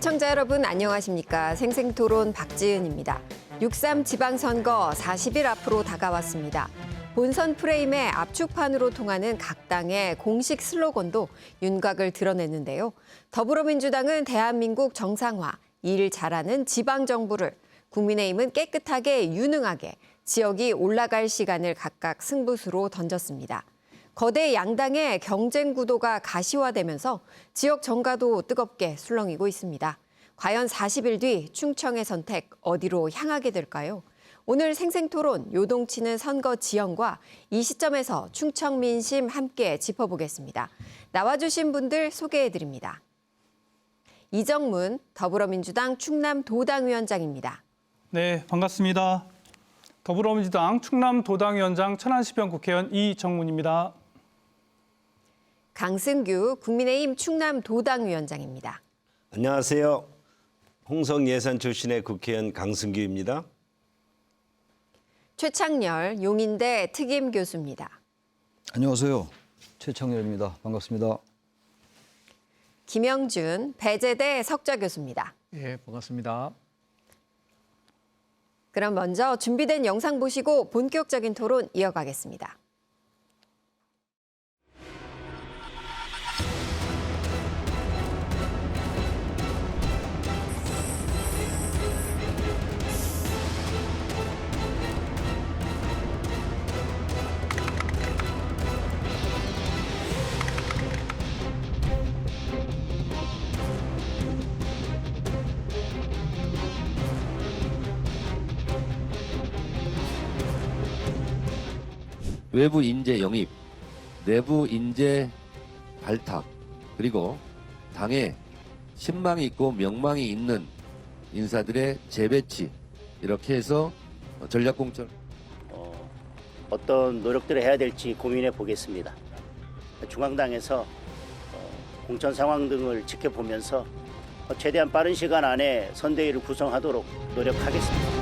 시청자 여러분 안녕하십니까. 생생토론 박지은입니다. 6.3 지방선거 40일 앞으로 다가왔습니다. 본선 프레임의 압축판으로 통하는 각 당의 공식 슬로건도 윤곽을 드러냈는데요. 더불어민주당은 대한민국 정상화, 일 잘하는 지방정부를, 국민의힘은 깨끗하게 유능하게, 지역이 올라갈 시간을 각각 승부수로 던졌습니다. 거대 양당의 경쟁 구도가 가시화되면서 지역 정가도 뜨겁게 술렁이고 있습니다. 과연 40일 뒤 충청의 선택 어디로 향하게 될까요? 오늘 생생토론 요동치는 선거 지형과 이 시점에서 충청 민심 함께 짚어보겠습니다. 나와주신 분들 소개해드립니다. 이정문 더불어민주당 충남도당위원장입니다. 네, 반갑습니다. 더불어민주당 충남도당위원장 천안시병 국회의원 이정문입니다. 강승규 국민의힘 충남도당위원장입니다. 안녕하세요. 홍성 예산 출신의 국회의원 강승규입니다. 최창렬 용인대 특임 교수입니다. 안녕하세요. 최창렬입니다. 반갑습니다. 김영준 배재대 석좌 교수입니다. 예, 반갑습니다. 그럼 먼저 준비된 영상 보시고 본격적인 토론 이어가겠습니다. 외부 인재 영입, 내부 인재 발탁, 그리고 당에 신망이 있고 명망이 있는 인사들의 재배치, 이렇게 해서 전략공천. 어떤 노력들을 해야 될지 고민해 보겠습니다. 중앙당에서 공천 상황 등을 지켜보면서 최대한 빠른 시간 안에 선대위를 구성하도록 노력하겠습니다.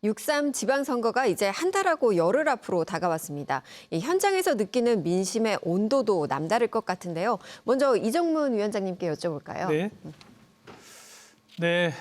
6.3 지방선거가 이제 한 달하고 열흘 앞으로 다가왔습니다. 이 현장에서 느끼는 민심의 온도도 남다를 것 같은데요. 먼저 이정문 위원장님께 여쭤볼까요? 네. 네,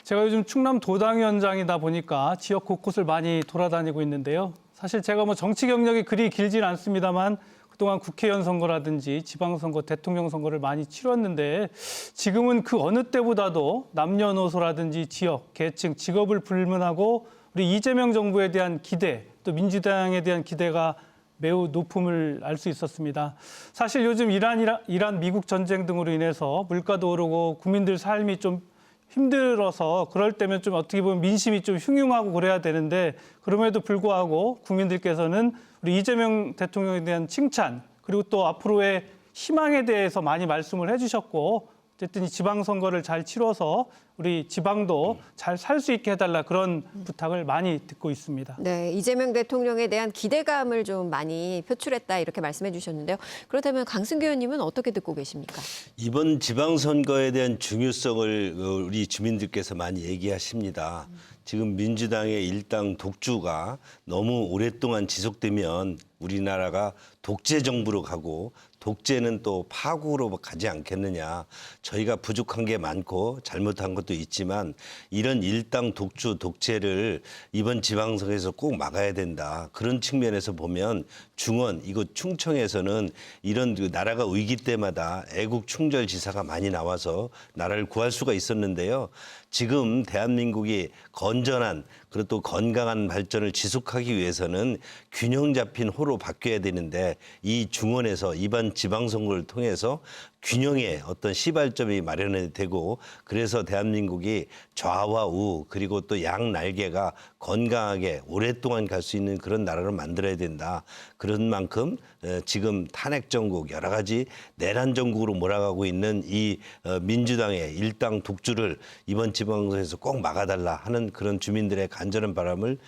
제가 요즘 충남도당위원장이다 보니까 지역 곳곳을 많이 돌아다니고 있는데요. 사실 제가 정치 경력이 그리 길진 않습니다만 그동안 국회의원 선거라든지 지방선거, 대통령 선거를 많이 치렀는데 지금은 그 어느 때보다도 남녀노소라든지 지역, 계층, 직업을 불문하고 우리 이재명 정부에 대한 기대, 또 민주당에 대한 기대가 매우 높음을 알 수 있었습니다. 사실 요즘 이란 미국 전쟁 등으로 인해서 물가도 오르고 국민들 삶이 좀 힘들어서 그럴 때면 좀 어떻게 보면 민심이 좀 흉흉하고 그래야 되는데 그럼에도 불구하고 국민들께서는 우리 이재명 대통령에 대한 칭찬 그리고 또 앞으로의 희망에 대해서 많이 말씀을 해주셨고 어쨌든 이 지방선거를 잘 치러서 우리 지방도 잘 살 수 있게 해달라 그런 부탁을 많이 듣고 있습니다. 네, 이재명 대통령에 대한 기대감을 좀 많이 표출했다 이렇게 말씀해 주셨는데요. 그렇다면 강승규 의원님은 어떻게 듣고 계십니까? 이번 지방선거에 대한 중요성을 우리 주민들께서 많이 얘기하십니다. 지금 민주당의 일당 독주가 너무 오랫동안 지속되면 우리나라가 독재 정부로 가고 독재는 또 파국으로 가지 않겠느냐. 저희가 부족한 게 많고 잘못한 것도 있지만 이런 일당 독주, 독재를 이번 지방선거에서 꼭 막아야 된다. 그런 측면에서 보면 중원, 이곳 충청에서는 이런 나라가 위기 때마다 애국 충절지사가 많이 나와서 나라를 구할 수가 있었는데요. 지금 대한민국이 건전한 그리고 또 건강한 발전을 지속하기 위해서는 균형 잡힌 호로 바뀌어야 되는데 이 중원에서 이번 지방선거를 통해서 균형의 어떤 시발점이 마련이 되고 그래서 대한민국이 좌와 우 그리고 또 양 날개가 건강하게 오랫동안 갈 수 있는 그런 나라를 만들어야 된다. 그런 만큼 지금 탄핵 정국 여러 가지 내란 정국으로 몰아가고 있는 이 민주당의 일당 독주를 이번 지방선거에서 꼭 막아달라 하는 그런 주민들의 간절한 바람을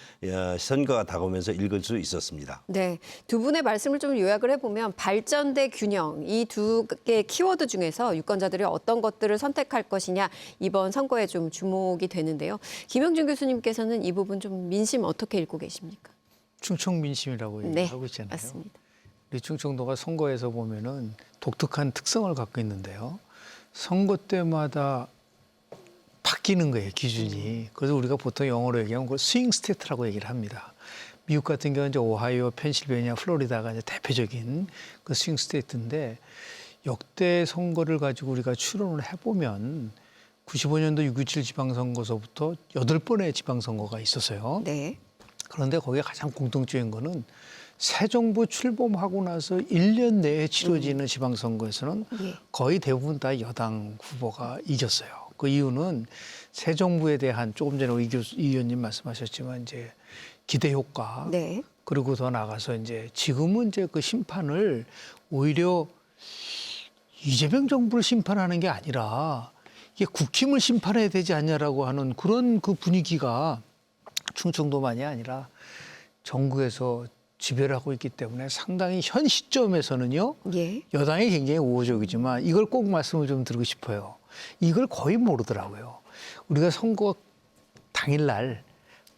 선거가 다가오면서 읽을 수 있었습니다. 네, 두 분의 말씀을 좀 요약을 해보면 발전 대 균형 이 두 개의 키워드 중에서 유권자들이 어떤 것들을 선택할 것이냐 이번 선거에 좀 주목이 되는데요. 김영준 교수님께서는 이 부분 좀 민심 어떻게 읽고 계십니까? 충청 민심이라고 네, 얘기하고 있잖아요. 맞습니다. 우리 충청도가 선거에서 보면은 독특한 특성을 갖고 있는데요. 선거 때마다 바뀌는 거예요, 기준이. 그래서 우리가 보통 영어로 얘기하면 그걸 스윙 스테이트라고 얘기를 합니다. 미국 같은 경우는 이제 오하이오, 펜실베니아, 플로리다가 이제 대표적인 그 스윙 스테이트인데 역대 선거를 가지고 우리가 추론을 해보면 95년도 6.27 지방선거서부터 8번의 지방선거가 있었어요. 네. 그런데 거기에 가장 공통적인 거는 새 정부 출범하고 나서 1년 내에 치러지는 지방선거에서는 예. 거의 대부분 다 여당 후보가 이겼어요. 그 이유는 새 정부에 대한 조금 전에 이 의원님 말씀하셨지만 이제 기대 효과 네. 그리고 더 나가서 이제 지금은 이제 그 심판을 오히려 이재명 정부를 심판하는 게 아니라 이게 국힘을 심판해야 되지 않냐라고 하는 그런 그 분위기가 충청도만이 아니라 전국에서 지배를 하고 있기 때문에 상당히 현 시점에서는요. 예. 여당이 굉장히 우호적이지만 이걸 꼭 말씀을 좀 드리고 싶어요. 이걸 거의 모르더라고요. 우리가 선거 당일날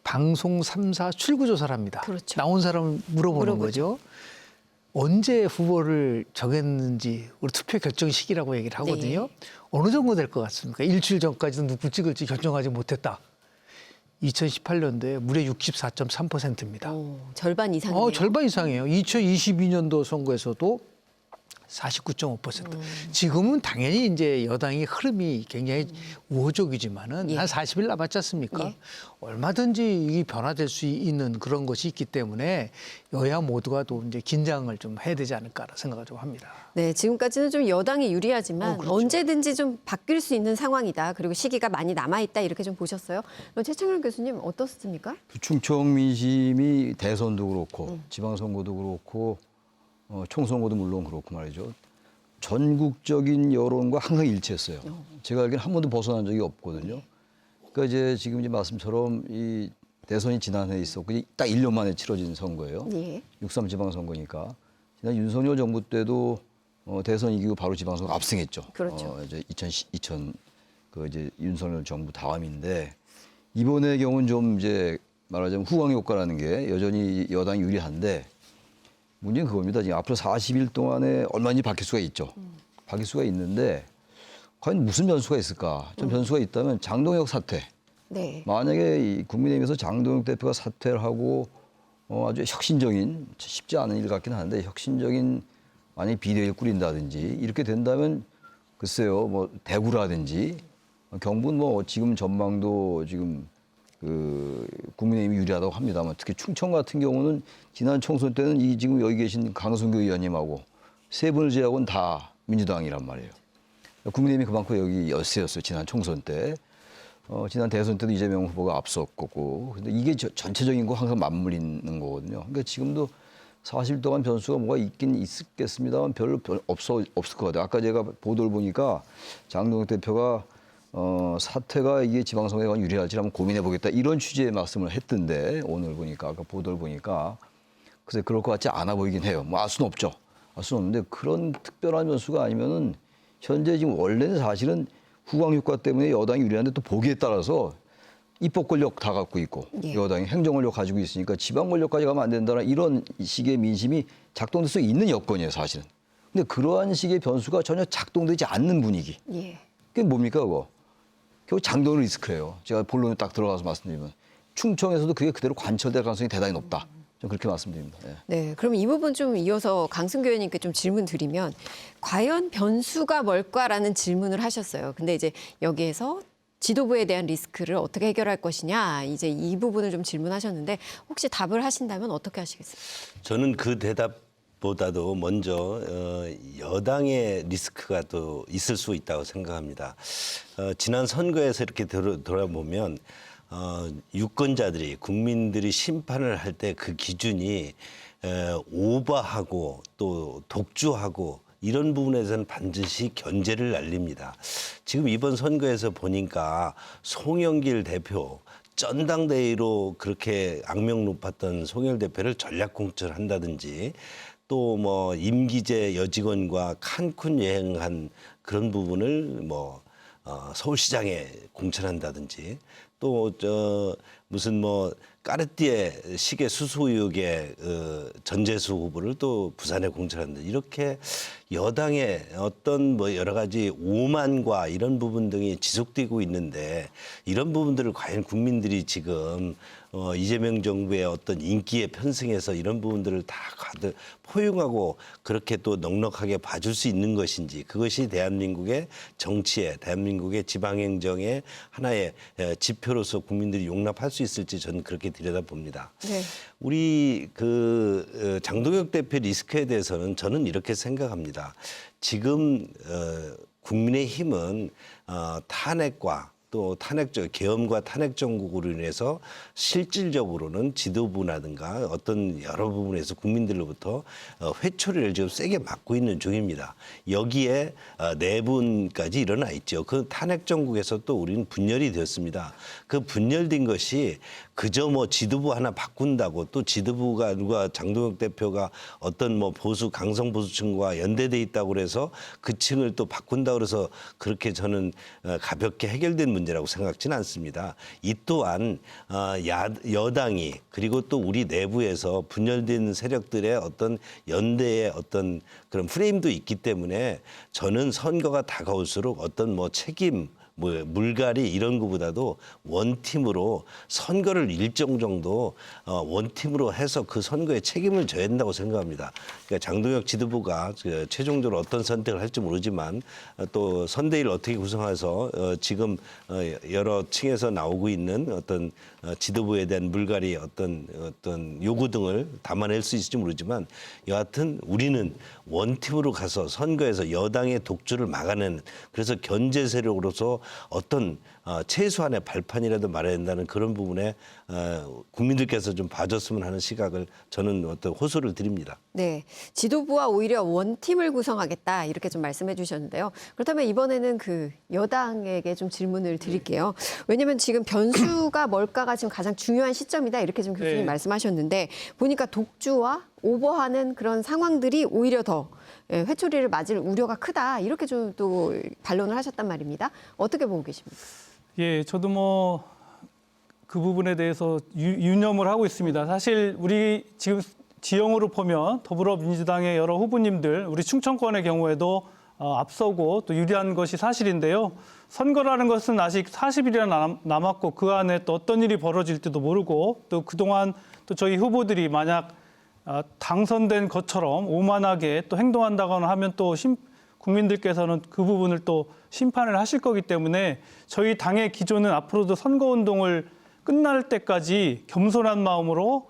방송 3사 출구조사를 합니다. 그렇죠. 나온 사람을 물어보는 물어보죠. 거죠. 언제 후보를 정했는지 우리 투표 결정 시기라고 얘기를 하거든요. 네. 어느 정도 될 것 같습니까? 일주일 전까지도 누구 찍을지 결정하지 못했다. 2018년도에 무려 64.3%입니다. 절반 이상이네요. 절반 이상이에요. 2022년도 선거에서도 49.5%. 지금은 당연히 이제 여당이 흐름이 굉장히 우호적이지만은 예. 한 40일 남았지 않습니까? 예. 얼마든지 이게 변화될 수 있는 그런 것이 있기 때문에 여야 모두가 또 이제 긴장을 좀 해야 되지 않을까 생각을 좀 합니다. 네, 지금까지는 좀 여당이 유리하지만 그렇죠. 언제든지 좀 바뀔 수 있는 상황이다. 그리고 시기가 많이 남아있다. 이렇게 좀 보셨어요. 최창현 교수님 어떻습니까? 충청 민심이 대선도 그렇고 지방선거도 그렇고 총선거도 물론 그렇고 말이죠. 전국적인 여론과 항상 일치했어요. 제가 알기로는 한 번도 벗어난 적이 없거든요. 그러니까 이제 지금 이제 말씀처럼 이 대선이 지난해 있었고 딱 1년 만에 치러진 선거예요. 예. 6.3 지방선거니까. 지난 윤석열 정부 때도 대선 이기고 바로 지방선거 압승했죠. 그렇죠. 이제 2000 그 이제 윤석열 정부 다음인데 이번의 경우는 좀 이제 말하자면 후광 효과라는 게 여전히 여당이 유리한데 문제는 그겁니다. 지금 앞으로 40일 동안에 얼마든지 바뀔 수가 있죠. 바뀔 수가 있는데 과연 무슨 변수가 있을까? 좀 변수가 있다면 장동혁 사퇴. 네. 만약에 이 국민의힘에서 장동혁 대표가 사퇴를 하고 아주 혁신적인 쉽지 않은 일 같긴 한데 혁신적인 만약에 비대위를 꾸린다든지 이렇게 된다면 글쎄요 뭐 대구라든지 경북은 뭐 지금 전망도 지금 그 국민의힘이 유리하다고 합니다만 특히 충청 같은 경우는 지난 총선 때는 이 지금 여기 계신 강승규 의원님하고 세 분을 제외하고는 다 민주당이란 말이에요. 국민의힘이 그만큼 여기 열세였어요. 지난 총선 때. 지난 대선 때도 이재명 후보가 앞섰고 근데 이게 전체적인 거 항상 맞물리는 거거든요. 그러니까 지금도 40일 동안 변수가 뭐가 있긴 있겠습니다만 별로 없을 것 같아요. 아까 제가 보도를 보니까 장동혁 대표가 사태가 이게 지방선거에 관한 유리할지 한번 고민해 보겠다 이런 취지의 말씀을 했던데 오늘 보니까 아까 보도를 보니까 글쎄 그럴 것 같지 않아 보이긴 해요. 뭐 알 수는 없죠. 알 수는 없는데 그런 특별한 변수가 아니면은 현재 지금 원래는 사실은 후광 효과 때문에 여당이 유리한데 또 보기에 따라서 입법 권력 다 갖고 있고 예. 여당이 행정 권력 가지고 있으니까 지방 권력까지 가면 안 된다는 이런 식의 민심이 작동될 수 있는 여건이에요 사실은. 근데 그러한 식의 변수가 전혀 작동되지 않는 분위기. 예. 그게 뭡니까 그거? 결국 장동 리스크예요. 제가 본론에 딱 들어가서 말씀드리면 충청에서도 그게 그대로 관철될 가능성이 대단히 높다. 좀 그렇게 말씀드립니다. 예. 네, 그럼 이 부분 좀 이어서 강승규 의원님께 좀 질문 드리면 과연 변수가 뭘까라는 질문을 하셨어요. 근데 이제 여기에서 지도부에 대한 리스크를 어떻게 해결할 것이냐 이제 이 부분을 좀 질문하셨는데 혹시 답을 하신다면 어떻게 하시겠습니까? 저는 그 대답보다도 먼저 여당의 리스크가 또 있을 수 있다고 생각합니다. 지난 선거에서 이렇게 돌아보면 유권자들이 국민들이 심판을 할 때 그 기준이 오버하고 또 독주하고 이런 부분에서는 반드시 견제를 날립니다. 지금 이번 선거에서 보니까 송영길 대표 전당대회로 그렇게 악명 높았던 송영길 대표를 전략 공천한다든지 또 뭐 임기제 여직원과 칸쿤 여행한 그런 부분을 뭐 서울시장에 공천한다든지 또 무슨 뭐 까르띠에 시계 수수 의혹의 전재수 후보를 또 부산에 공천한다. 이렇게 여당의 어떤 뭐 여러 가지 오만과 이런 부분 등이 지속되고 있는데 이런 부분들을 과연 국민들이 지금 이재명 정부의 어떤 인기에 편승해서 이런 부분들을 다 포용하고 그렇게 또 넉넉하게 봐줄 수 있는 것인지 그것이 대한민국의 정치에 대한민국의 지방행정의 하나의 지표로서 국민들이 용납할 수 있을지 저는 그렇게 들여다봅니다. 네. 우리 장동혁 대표 리스크에 대해서는 저는 이렇게 생각합니다. 지금 국민의힘은 탄핵과 또 계엄과 탄핵 정국으로 인해서 실질적으로는 지도부라든가 어떤 여러 부분에서 국민들로부터 회초리를 지금 세게 맞고 있는 중입니다. 여기에 내분까지 일어나 있죠. 그 탄핵 정국에서 또 우리는 분열이 되었습니다. 그 분열된 것이 그저 뭐 지도부 하나 바꾼다고 또 지도부가 누가 장동혁 대표가 어떤 뭐 보수 강성 보수층과 연대돼 있다고 그래서 그 층을 또 바꾼다고 그래서 그렇게 저는 가볍게 해결된 문제라고 생각지는 않습니다. 이 또한 여당이 그리고 또 우리 내부에서 분열된 세력들의 어떤 연대의 어떤 그런 프레임도 있기 때문에 저는 선거가 다가올수록 어떤 뭐 책임 물갈이 이런 것보다도 원팀으로 선거를 일정 정도 원팀으로 해서 그 선거에 책임을 져야 한다고 생각합니다. 그러니까 장동혁 지도부가 최종적으로 어떤 선택을 할지 모르지만 또 선대위를 어떻게 구성해서 지금 여러 층에서 나오고 있는 어떤 지도부에 대한 물갈이 어떤 요구 등을 담아낼 수 있을지 모르지만 여하튼 우리는 원팀으로 가서 선거에서 여당의 독주를 막아내는 그래서 견제 세력으로서 어떤 최소한의 발판이라도 말해야 된다는 그런 부분에 국민들께서 좀 봐줬으면 하는 시각을 저는 어떤 호소를 드립니다. 네, 지도부와 오히려 원팀을 구성하겠다 이렇게 좀 말씀해 주셨는데요. 그렇다면 이번에는 그 여당에게 좀 질문을 드릴게요. 왜냐하면 지금 변수가 뭘까가 지금 가장 중요한 시점이다 이렇게 좀 교수님 네. 말씀하셨는데 보니까 독주와 오버하는 그런 상황들이 오히려 더 회초리를 맞을 우려가 크다 이렇게 좀 또 반론을 하셨단 말입니다. 어떻게 보고 계십니까? 예, 저도 뭐 그 부분에 대해서 유념을 하고 있습니다. 사실 우리 지금 지형으로 보면 더불어민주당의 여러 후보님들, 우리 충청권의 경우에도 앞서고 또 유리한 것이 사실인데요. 선거라는 것은 아직 40일이나 남았고 그 안에 또 어떤 일이 벌어질지도 모르고 또 그동안 또 저희 후보들이 만약 당선된 것처럼 오만하게 또 행동한다거나 하면 또 국민들께서는 그 부분을 또 심판을 하실 거기 때문에 저희 당의 기조는 앞으로도 선거운동을 끝날 때까지 겸손한 마음으로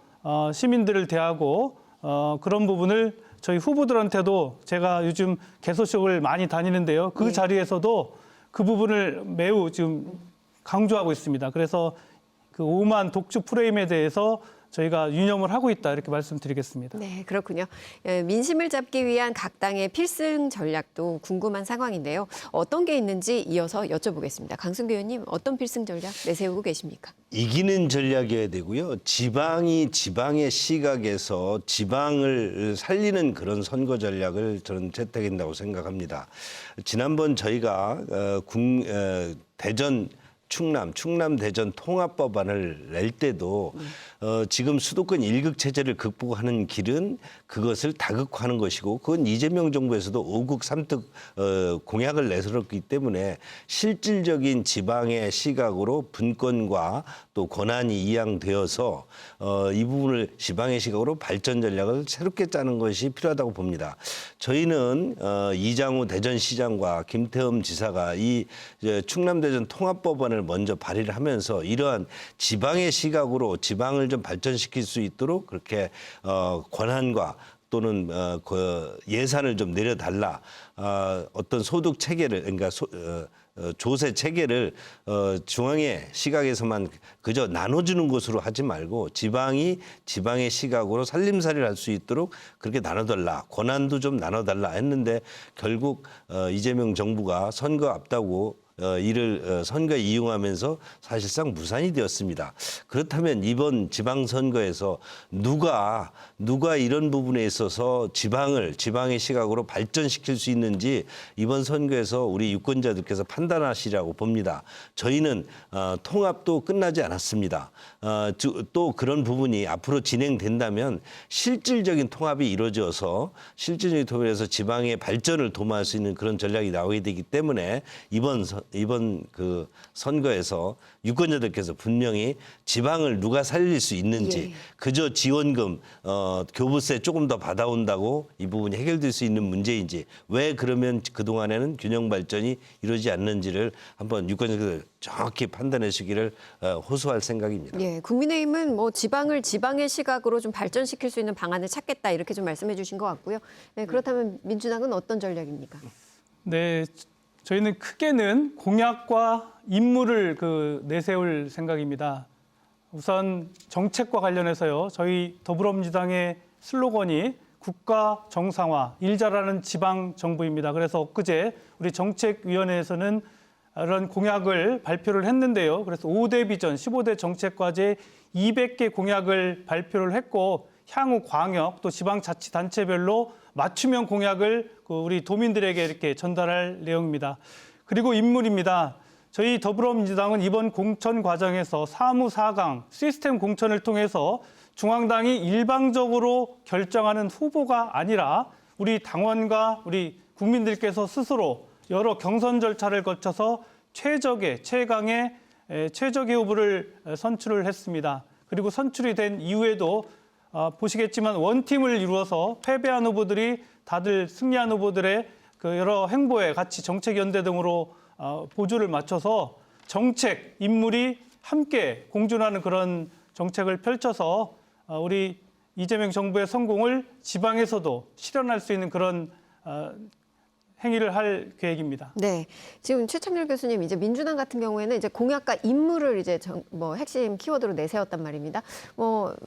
시민들을 대하고 그런 부분을 저희 후보들한테도 제가 요즘 개소식을 많이 다니는데요. 그 자리에서도 그 부분을 매우 지금 강조하고 있습니다. 그래서 그 오만 독주 프레임에 대해서 저희가 유념을 하고 있다 이렇게 말씀드리겠습니다. 네, 그렇군요. 민심을 잡기 위한 각 당의 필승 전략도 궁금한 상황인데요. 어떤 게 있는지 이어서 여쭤보겠습니다. 강승규 의원님 어떤 필승 전략 내세우고 계십니까? 이기는 전략이어야 되고요. 지방이 지방의 시각에서 지방을 살리는 그런 선거 전략을 저는 채택한다고 생각합니다. 지난번 저희가 충남 대전 통합법안을 낼 때도 지금 수도권 1극 체제를 극복하는 길은 그것을 다극화하는 것이고 그건 이재명 정부에서도 5극 3특 공약을 내세웠기 때문에 실질적인 지방의 시각으로 분권과 또 권한이 이양되어서 이 부분을 지방의 시각으로 발전 전략을 새롭게 짜는 것이 필요하다고 봅니다. 저희는 이장우 대전시장과 김태흠 지사가 이 충남 대전 통합법안을 먼저 발의를 하면서 이러한 지방의 시각으로 지방을 좀 발전시킬 수 있도록 그렇게 권한과 또는 그 예산을 좀 내려달라. 어떤 소득 체계를 그러니까 조세 체계를 중앙의 시각에서만 그저 나눠주는 것으로 하지 말고 지방이 지방의 시각으로 살림살이를 할 수 있도록 그렇게 나눠달라. 권한도 좀 나눠달라 했는데 결국 이재명 정부가 선거 앞다고 이를 선거에 이용하면서 사실상 무산이 되었습니다. 그렇다면 이번 지방선거에서 누가 이런 부분에 있어서 지방의 시각으로 발전시킬 수 있는지 이번 선거에서 우리 유권자들께서 판단하시라고 봅니다. 저희는 통합도 끝나지 않았습니다. 또 그런 부분이 앞으로 진행된다면 실질적인 통합이 이루어져서 실질적인 통합에서 지방의 발전을 도모할 수 있는 그런 전략이 나오게 되기 때문에 이번 그 선거에서 유권자들께서 분명히 지방을 누가 살릴 수 있는지 그저 지원금 교부세 조금 더 받아온다고 이 부분이 해결될 수 있는 문제인지 왜 그러면 그동안에는 균형 발전이 이루어지지 않는지를 한번 유권자들 정확히 판단해 주시기를 호소할 생각입니다. 예, 국민의힘은 뭐 지방을 지방의 시각으로 좀 발전시킬 수 있는 방안을 찾겠다 이렇게 좀 말씀해 주신 것 같고요. 네, 그렇다면 민주당은 어떤 전략입니까? 네, 저희는 크게는 공약과 임무를 내세울 생각입니다. 우선 정책과 관련해서요. 저희 더불어민주당의 슬로건이 국가 정상화, 일 잘하는 지방 정부입니다. 그래서 엊그제 우리 정책위원회에서는 이런 공약을 발표를 했는데요. 그래서 5대 비전, 15대 정책과제 200개 공약을 발표를 했고 향후 광역 또 지방자치단체별로 맞춤형 공약을 우리 도민들에게 이렇게 전달할 내용입니다. 그리고 인물입니다. 저희 더불어민주당은 이번 공천 과정에서 사무 4강 시스템 공천을 통해서 중앙당이 일방적으로 결정하는 후보가 아니라 우리 당원과 우리 국민들께서 스스로 여러 경선 절차를 거쳐서 최강의 후보를 선출을 했습니다. 그리고 선출이 된 이후에도 보시겠지만 원팀을 이루어서 패배한 후보들이 다들 승리한 후보들의 그 여러 행보에 같이 정책연대 등으로 보조를 맞춰서 정책, 인물이 함께 공존하는 그런 정책을 펼쳐서 우리 이재명 정부의 성공을 지방에서도 실현할 수 있는 그런 행위를 할 계획입니다. 네, 지금 최창렬 교수님 이제 민주당 같은 경우에는 이제 공약과 임무를 이제 핵심 키워드로 내세웠단 말입니다.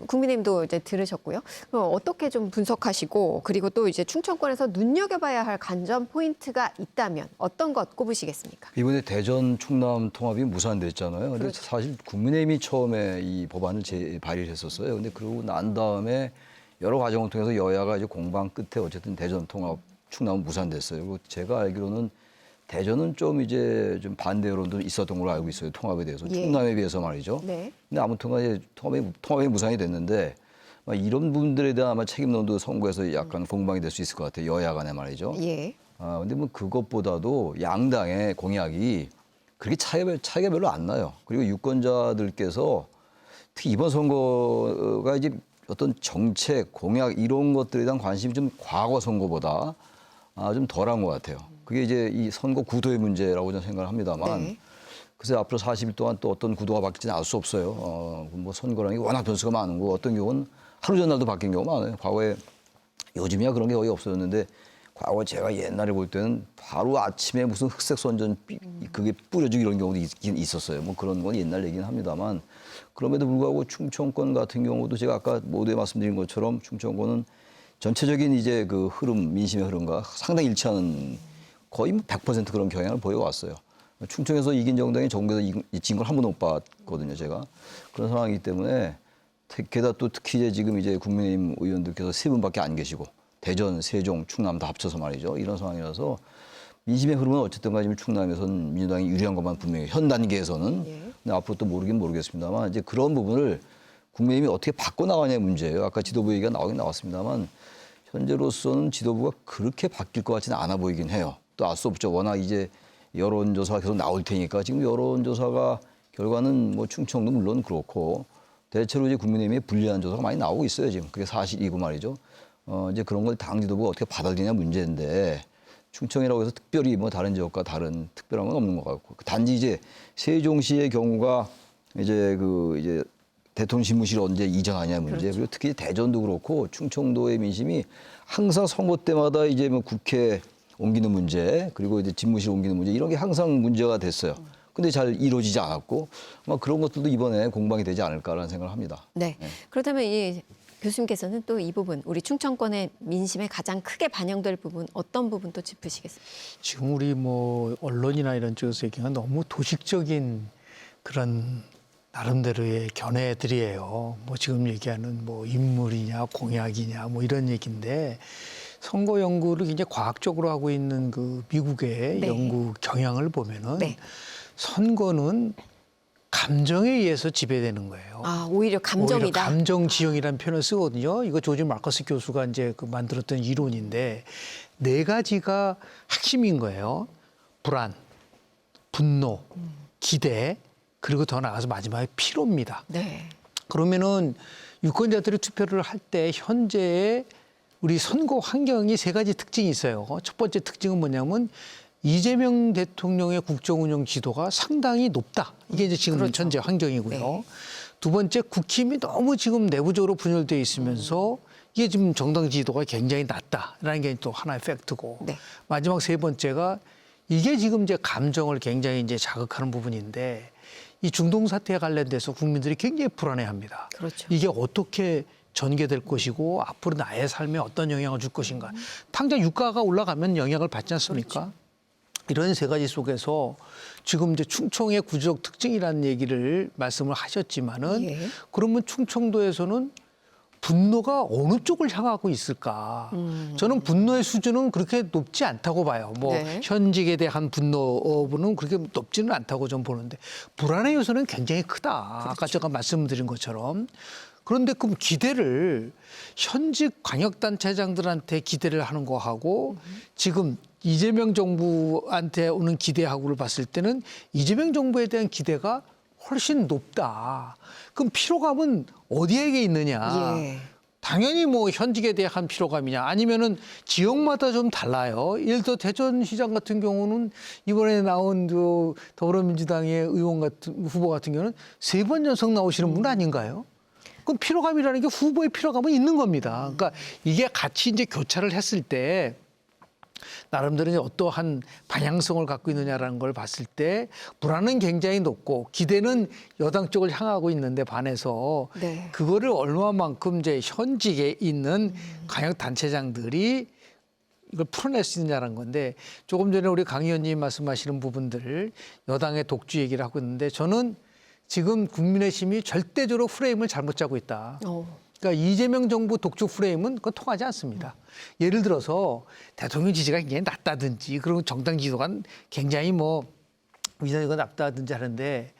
국민의힘도 이제 들으셨고요. 어떻게 좀 분석하시고 그리고 또 이제 충청권에서 눈여겨봐야 할 관전 포인트가 있다면 어떤 것 꼽으시겠습니까? 이번에 대전 충남 통합이 무산됐잖아요. 근데 그렇죠. 사실 국민의힘이 처음에 이 법안을 발의를 했었어요. 근데 그러고 난 다음에 여러 과정을 통해서 여야가 이제 공방 끝에 어쨌든 대전 통합 충남은 무산됐어요. 그리고 제가 알기로는 대전은 좀 이제 좀 반대 여론도 있었던 걸로 알고 있어요. 통합에 대해서. 예. 충남에 비해서 말이죠. 네. 근데 아무튼 간에 통합이 무산이 됐는데 이런 분들에 대한 아마 책임론도 선거에서 약간 공방이 될 수 있을 것 같아요. 여야 간에 말이죠. 예. 근데 뭐 그것보다도 양당의 공약이 그렇게 차이가 별로 안 나요. 그리고 유권자들께서 특히 이번 선거가 이제 어떤 정책, 공약 이런 것들에 대한 관심이 좀 과거 선거보다 좀 덜한 것 같아요. 그게 이제 이 선거 구도의 문제라고 저는 생각을 합니다만 네. 글쎄 앞으로 40일 동안 또 어떤 구도가 바뀔지는 알 수 없어요. 뭐 선거라는 게 워낙 변수가 많은 거 어떤 경우는 하루 전날도 바뀐 경우가 많아요. 과거에 요즘이야 그런 게 거의 없어졌는데 과거 제가 옛날에 볼 때는 바로 아침에 무슨 흑색 선전 그게 뿌려지고 이런 경우도 있긴 있었어요. 뭐 그런 건 옛날 얘기는 합니다만 그럼에도 불구하고 충청권 같은 경우도 제가 아까 모두에 말씀드린 것처럼 충청권은 전체적인 이제 그 흐름, 민심의 흐름과 상당히 일치하는 거의 100% 그런 경향을 보여왔어요. 충청에서 이긴 정당이 전국에서 이긴 걸 한 번도 못 봤거든요, 제가. 그런 상황이기 때문에 게다가 또 특히 이제 지금 이제 국민의힘 의원들께서 3분밖에 안 계시고 대전, 세종, 충남 다 합쳐서 말이죠. 이런 상황이라서 민심의 흐름은 어쨌든 간에 지금 충남에서는 민주당이 유리한 것만 분명히 현 단계에서는 예. 근데 앞으로 또 모르겠습니다만 이제 그런 부분을 국민의힘이 어떻게 바꿔나가냐의 문제예요. 아까 지도부 얘기가 나오긴 나왔습니다만 현재로서는 지도부가 그렇게 바뀔 것 같지는 않아 보이긴 해요. 또 알 수 없죠. 워낙 이제 여론조사가 계속 나올 테니까 지금 여론조사가 결과는 뭐 충청도 물론 그렇고 대체로 이제 국민의힘에 불리한 조사가 많이 나오고 있어요. 지금 그게 사실이고 말이죠. 이제 그런 걸 당 지도부가 어떻게 받아들이냐 문제인데 충청이라고 해서 특별히 뭐 다른 지역과 다른 특별한 건 없는 것 같고 단지 이제 세종시의 경우가 이제 대통령 집무실 언제 이전하냐 문제 그렇죠. 그리고 특히 대전도 그렇고 충청도의 민심이 항상 선거 때마다 이제 뭐 국회 옮기는 문제 그리고 이제 집무실 옮기는 문제 이런 게 항상 문제가 됐어요. 근데 잘 이루어지지 않았고 아마 그런 것들도 이번에 공방이 되지 않을까라는 생각을 합니다. 네. 그렇다면 이 교수님께서는 또 이 부분, 우리 충청권의 민심에 가장 크게 반영될 부분 어떤 부분 또 짚으시겠습니까? 지금 우리 뭐 언론이나 이런 쪽에서 얘기하면 너무 도식적인 그런 나름대로의 견해들이에요. 뭐 지금 얘기하는 뭐 인물이냐 공약이냐 뭐 이런 얘기인데 선거 연구를 굉장히 과학적으로 하고 있는 그 미국의 네. 연구 경향을 보면은 네. 선거는 감정에 의해서 지배되는 거예요. 아, 오히려 감정이다. 오히려 감정 지형이라는 표현을 쓰거든요. 이거 조지 마커스 교수가 이제 그 만들었던 이론인데 네 가지가 핵심인 거예요. 불안, 분노, 기대, 그리고 더 나아가서 마지막에 피로입니다. 네. 그러면은 유권자들이 투표를 할 때 현재의 우리 선거 환경이 세 가지 특징이 있어요. 첫 번째 특징은 뭐냐면 이재명 대통령의 국정운영 지도가 상당히 높다. 이게 이제 지금 그렇죠. 현재 환경이고요. 네. 두 번째 국힘이 너무 지금 내부적으로 분열되어 있으면서 이게 지금 정당 지도가 굉장히 낮다라는 게 또 하나의 팩트고 네. 마지막 세 번째가 이게 지금 이제 감정을 굉장히 이제 자극하는 부분인데 이 중동 사태에 관련돼서 국민들이 굉장히 불안해합니다. 그렇죠. 이게 어떻게 전개될 것이고 앞으로 나의 삶에 어떤 영향을 줄 것인가. 당장 유가가 올라가면 영향을 받지 않습니까? 그렇죠. 이런 세 가지 속에서 지금 이제 충청의 구조적 특징이라는 얘기를 말씀을 하셨지만은 예. 그러면 충청도에서는 분노가 어느 쪽을 향하고 있을까? 저는 분노의 수준은 그렇게 높지 않다고 봐요. 뭐 네. 현직에 대한 분노는 그렇게 높지는 않다고 좀 보는데 불안의 요소는 굉장히 크다. 그렇죠. 아까 제가 말씀드린 것처럼. 그런데 그럼 기대를 현직 광역단체장들한테 기대를 하는 거하고 지금 이재명 정부한테 오는 기대하고를 봤을 때는 이재명 정부에 대한 기대가 훨씬 높다. 그럼 피로감은 어디에게 있느냐? 예. 당연히 뭐 현직에 대한 피로감이냐 아니면은 지역마다 좀 달라요. 예를 들어 대전시장 같은 경우는 이번에 나온 그 더불어민주당의 의원 같은 후보 같은 경우는 3번 연속 나오시는 분 아닌가요? 그럼 피로감이라는 게 후보의 피로감은 있는 겁니다. 그러니까 이게 같이 이제 교차를 했을 때 나름대로 이제 어떠한 방향성을 갖고 있느냐라는 걸 봤을 때 불안은 굉장히 높고 기대는 여당 쪽을 향하고 있는데 반해서 네. 그거를 얼마만큼 이제 현직에 있는 광역 단체장들이 이걸 풀어낼 수 있느냐는 건데 조금 전에 우리 강 의원님 말씀하시는 부분들 여당의 독주 얘기를 하고 있는데 저는 지금 국민의힘이 절대적으로 프레임을 잘못 짜고 있다. 그러니까 이재명 정부 독주 프레임은 그건 통하지 않습니다. 예를 들어서 대통령 지지가 굉장히 낮다든지 그리고 정당 지도가 굉장히 뭐 위상이가 낮다든지 하는데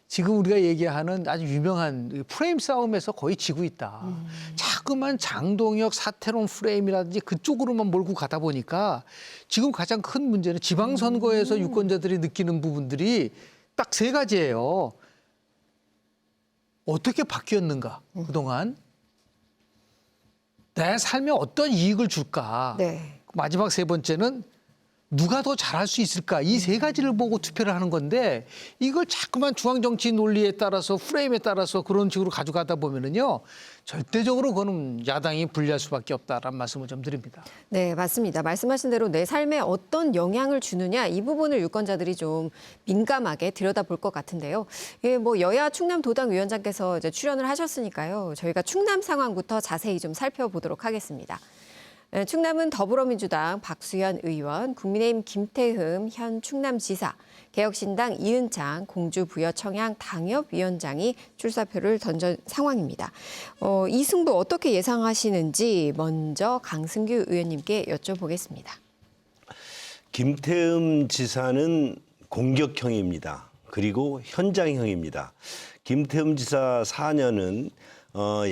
지금 우리가 얘기하는 아주 유명한 프레임 싸움에서 거의 지고 있다. 자꾸만 장동혁 사태론 프레임이라든지 그쪽으로만 몰고 가다 보니까 지금 가장 큰 문제는 지방선거에서 유권자들이 느끼는 부분들이 딱 3가지예요. 어떻게 바뀌었는가 그동안. 내 삶에 어떤 이익을 줄까. 네. 마지막 3번째는 누가 더 잘할 수 있을까. 이 3가지를 보고 투표를 하는 건데 이걸 자꾸만 중앙정치 논리에 따라서 프레임에 따라서 그런 식으로 가져가다 보면은요. 절대적으로 그거는 야당이 불리할 수밖에 없다라는 말씀을 좀 드립니다. 네, 맞습니다. 말씀하신 대로 내 삶에 어떤 영향을 주느냐 이 부분을 유권자들이 좀 민감하게 들여다볼 것 같은데요. 예, 뭐 여야 충남도당 위원장께서 이제 출연을 하셨으니까요. 저희가 충남 상황부터 자세히 좀 살펴보도록 하겠습니다. 충남은 더불어민주당 박수현 의원, 국민의힘 김태흠 현 충남지사, 개혁신당 이은창 공주부여청양 당협위원장이 출사표를 던진 상황입니다. 이 승부 어떻게 예상하시는지 먼저 강승규 의원님께 여쭤보겠습니다. 김태흠 지사는 공격형입니다. 그리고 현장형입니다. 김태흠 지사 4년은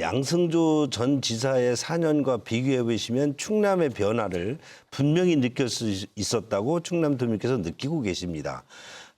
양승조 전 지사의 4년과 비교해 보시면 충남의 변화를 분명히 느낄 수 있었다고 충남도민께서 느끼고 계십니다.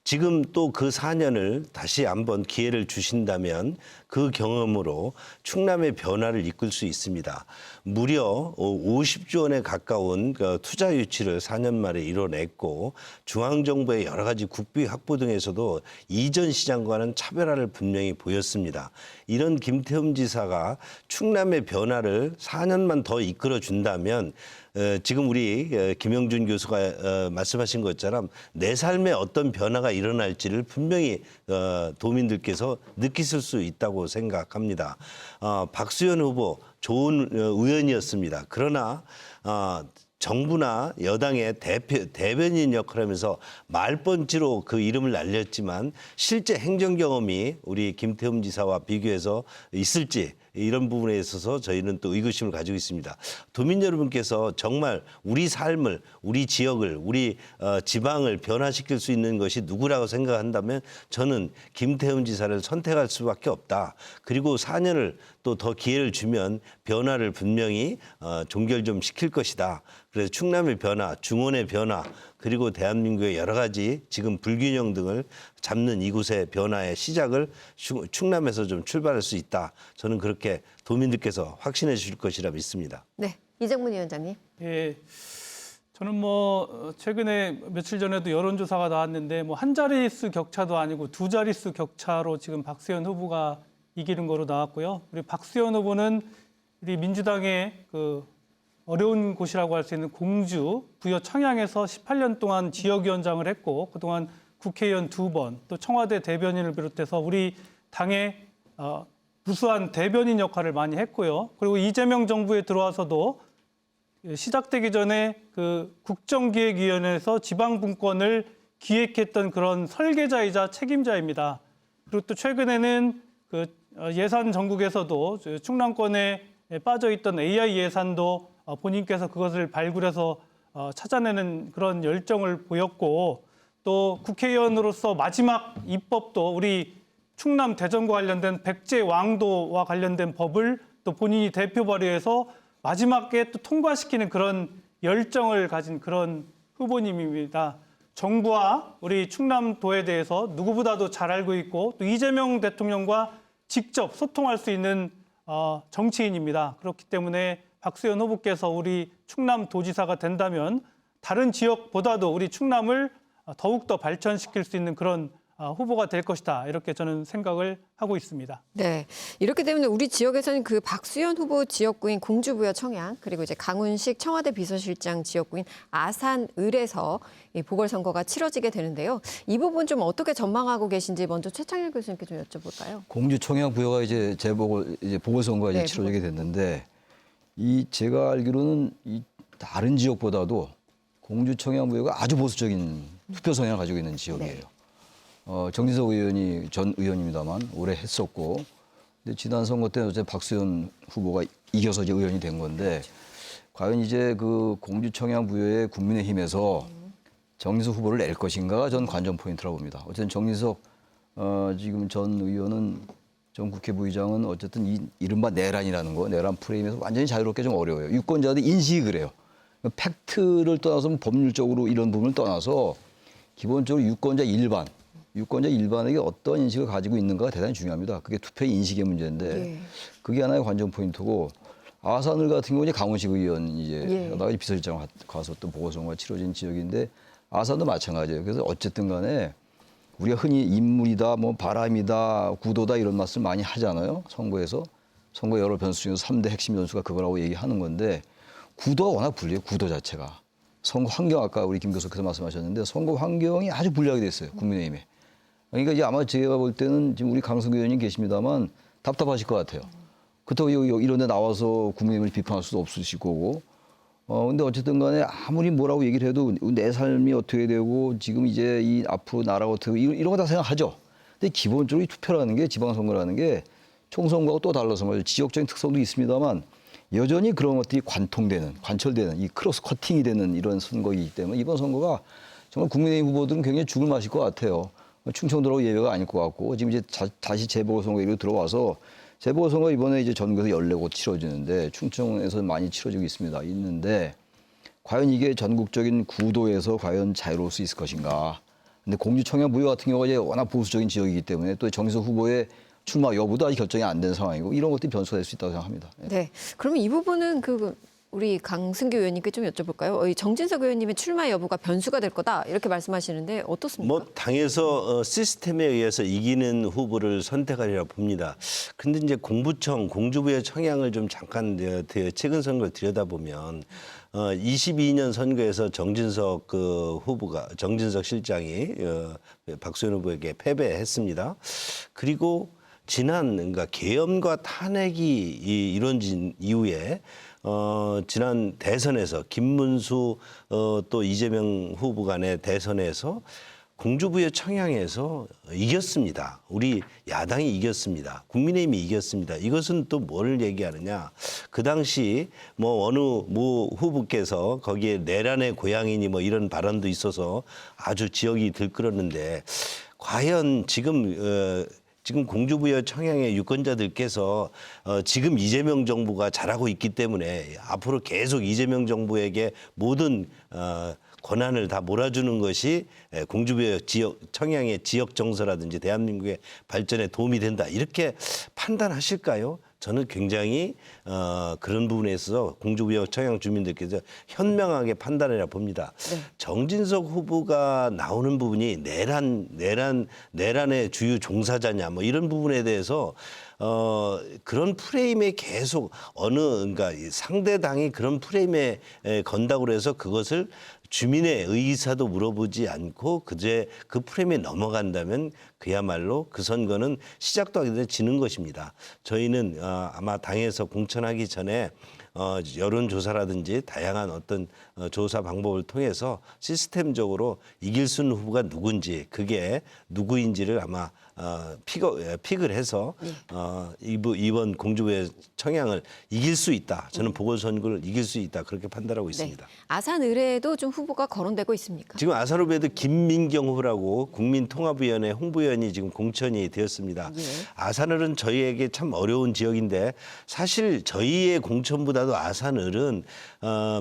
지금 또 그 4년을 다시 한번 기회를 주신다면 그 경험으로 충남의 변화를 이끌 수 있습니다. 무려 50조 원에 가까운 투자 유치를 4년 만에 이뤄냈고 중앙정부의 여러 가지 국비 확보 등에서도 이전 시장과는 차별화를 분명히 보였습니다. 이런 김태흠 지사가 충남의 변화를 4년만 더 이끌어준다면 지금 우리 김영준 교수가 말씀하신 것처럼 내 삶에 어떤 변화가 일어날지를 분명히 도민들께서 느끼실 수 있다고 생각합니다. 박수현 후보 좋은 의원이었습니다. 그러나 정부나 여당의 대변인 역할을 하면서 말번지로 그 이름을 날렸지만 실제 행정 경험이 우리 김태흠 지사와 비교해서 있을지 이런 부분에 있어서 저희는 또 의구심을 가지고 있습니다. 도민 여러분께서 정말 우리 삶을, 우리 지역을, 우리 지방을 변화시킬 수 있는 것이 누구라고 생각한다면 저는 김태흠 지사를 선택할 수밖에 없다. 그리고 4년을 또 더 기회를 주면 변화를 분명히 종결 좀 시킬 것이다. 그래서 충남의 변화, 중원의 변화, 그리고 대한민국의 여러 가지 지금 불균형 등을 잡는 이곳의 변화의 시작을 충남에서 좀 출발할 수 있다. 저는 그렇게 도민들께서 확신해 주실 것이라 믿습니다. 네, 이정문 위원장님. 예, 저는 최근에 며칠 전에도 여론조사가 나왔는데 한 자릿수 격차도 아니고 두 자릿수 격차로 지금 박수현 후보가 이기는 거로 나왔고요. 우리 박수현 후보는 우리 민주당의 어려운 곳이라고 할 수 있는 공주, 부여 청양에서 18년 동안 지역위원장을 했고 그동안 국회의원 2번, 또 청와대 대변인을 비롯해서 우리 당의 무수한 대변인 역할을 많이 했고요. 그리고 이재명 정부에 들어와서도 시작되기 전에 국정기획위원회에서 지방분권을 기획했던 그런 설계자이자 책임자입니다. 그리고 또 최근에는 예산 전국에서도 충남권에 빠져있던 AI 예산도 본인께서 그것을 발굴해서 찾아내는 그런 열정을 보였고 또 국회의원으로서 마지막 입법도 우리 충남 대전과 관련된 백제왕도와 관련된 법을 또 본인이 대표 발의해서 마지막에 또 통과시키는 그런 열정을 가진 그런 후보님입니다. 정부와 우리 충남도에 대해서 누구보다도 잘 알고 있고 또 이재명 대통령과 직접 소통할 수 있는 정치인입니다. 그렇기 때문에 박수현 후보께서 우리 충남도지사가 된다면 다른 지역보다도 우리 충남을 더욱더 발전시킬 수 있는 그런 후보가 될 것이다. 이렇게 저는 생각을 하고 있습니다. 네, 이렇게 되면 우리 지역에서는 박수현 후보 지역구인 공주부여 청양 그리고 이제 강훈식 청와대 비서실장 지역구인 아산 을에서 이 보궐선거가 치러지게 되는데요. 이 부분 좀 어떻게 전망하고 계신지 먼저 최창일 교수님께 좀 여쭤볼까요? 공주 청양 부여가 이제 보궐선거가 이제 네, 치러지게 됐는데 제가 알기로는 이 다른 지역보다도 공주 청양 부여가 아주 보수적인 투표 성향을 가지고 있는 지역이에요. 네. 정진석 의원이 전 의원입니다만 오래 했었고, 근데 지난 선거 때는 어제 박수현 후보가 이겨서 이제 의원이 된 건데, 과연 이제 공주 청양 부여의 국민의힘에서 정진석 후보를 낼 것인가가 전 관전 포인트라고 봅니다. 어쨌든 정진석 지금 전 의원은 전 국회 부의장은 어쨌든 이른바 내란이라는 거, 내란 프레임에서 완전히 자유롭게 좀 어려워요. 유권자들 인식이 그래요. 팩트를 떠나서 법률적으로 이런 부분을 떠나서 기본적으로 유권자 일반에게 어떤 인식을 가지고 있는가가 대단히 중요합니다. 그게 투표의 인식의 문제인데 그게 하나의 관전 포인트고 아산을 같은 경우는 강훈식 의원 나가 비서실장 가서 또 보궐선거가 치러진 지역인데 아산도 마찬가지예요. 그래서 어쨌든 간에 우리가 흔히 인물이다, 바람이다, 구도다 이런 말씀 많이 하잖아요. 선거에서. 선거 여러 변수 중에서 3대 핵심 변수가 그거라고 얘기하는 건데 구도가 워낙 불리해요. 구도 자체가. 선거 환경 아까 우리 김 교수께서 말씀하셨는데 선거 환경이 아주 불리하게 됐어요. 국민의힘에. 그러니까 이제 아마 제가 볼 때는 지금 우리 강승규 의원님 계십니다만 답답하실 것 같아요. 그렇다고 이런 데 나와서 국민의힘을 비판할 수도 없으실 거고. 근데 어쨌든 간에 아무리 뭐라고 얘기를 해도 내 삶이 어떻게 되고 지금 이제 이 앞으로 나라가 어떻게 되고 이런 거 다 생각하죠. 근데 기본적으로 이 투표라는 게 지방선거라는 게 총선거하고 또 달라서 말이죠. 지역적인 특성도 있습니다만 여전히 그런 것들이 관철되는 이 크로스 커팅이 되는 이런 선거이기 때문에 이번 선거가 정말 국민의힘 후보들은 굉장히 죽을 맛일 것 같아요. 충청도라고 예외가 아닐 것 같고 지금 이제 다시 재보궐선거로 들어와서 재보궐선거 이번에 이제 전국에서 14곳 치러지는데 충청에서 많이 치러지고 있는데 과연 이게 전국적인 구도에서 과연 자유로울 수 있을 것인가. 근데 공주 청양 부여 같은 경우가 이제 워낙 보수적인 지역이기 때문에 또 정진석 후보의 출마 여부도 아직 결정이 안 된 상황이고 이런 것들이 변수가 될 수 있다고 생각합니다. 네, 그러면 이 부분은 우리 강승규 의원님께 좀 여쭤볼까요? 정진석 의원님의 출마 여부가 변수가 될 거다 이렇게 말씀하시는데 어떻습니까? 당에서 시스템에 의해서 이기는 후보를 선택하리라 봅니다. 근데 이제 공주부의 청양을 좀 잠깐 최근 선거를 들여다보면 22년 선거에서 정진석 실장이 박수현 후보에게 패배했습니다. 그리고 지난 그러니까 계엄과 탄핵이 이루어진 이후에 지난 대선에서 김문수 또 이재명 후보 간의 대선에서 공주부여 청양에서 이겼습니다. 우리 야당이 이겼습니다. 국민의힘이 이겼습니다. 이것은 또 뭘 얘기하느냐. 그 당시 뭐 어느 모 후보께서 거기에 내란의 고향이니 뭐 이런 발언도 있어서 아주 지역이 들끓었는데 과연 지금 공주부여 청양의 유권자들께서 지금 이재명 정부가 잘하고 있기 때문에 앞으로 계속 이재명 정부에게 모든 권한을 다 몰아주는 것이 공주부여 지역 청양의 지역 정서라든지 대한민국의 발전에 도움이 된다 이렇게 판단하실까요? 저는 굉장히 그런 부분에 있어서 공주부여 청양 주민들께서 현명하게 판단해라 봅니다. 네. 정진석 후보가 나오는 부분이 내란의 주요 종사자냐 뭐 이런 부분에 대해서 그런 프레임에 계속 그러니까 상대 당이 그런 프레임에 건다고 해서 그것을 주민의 의사도 물어보지 않고 그제 그 프레임에 넘어간다면 그야말로 그 선거는 시작도 하기 전에 지는 것입니다. 저희는 아마 당에서 공천하기 전에 여론조사라든지 다양한 어떤 조사 방법을 통해서 시스템적으로 이길 수 있는 후보가 누군지 그게 누구인지를 아마 픽을 해서 이번 공주부여 청양을 이길 수 있다. 저는 보궐선거를 이길 수 있다. 그렇게 판단하고 있습니다. 네. 아산 의뢰에도 좀 후보가 거론되고 있습니까? 지금 아산 후보에도 김민경 후보라고 국민통합위원회 홍보위원이 지금 공천이 되었습니다. 예. 아산을은 저희에게 참 어려운 지역인데 사실 저희의 공천보다도 아산을은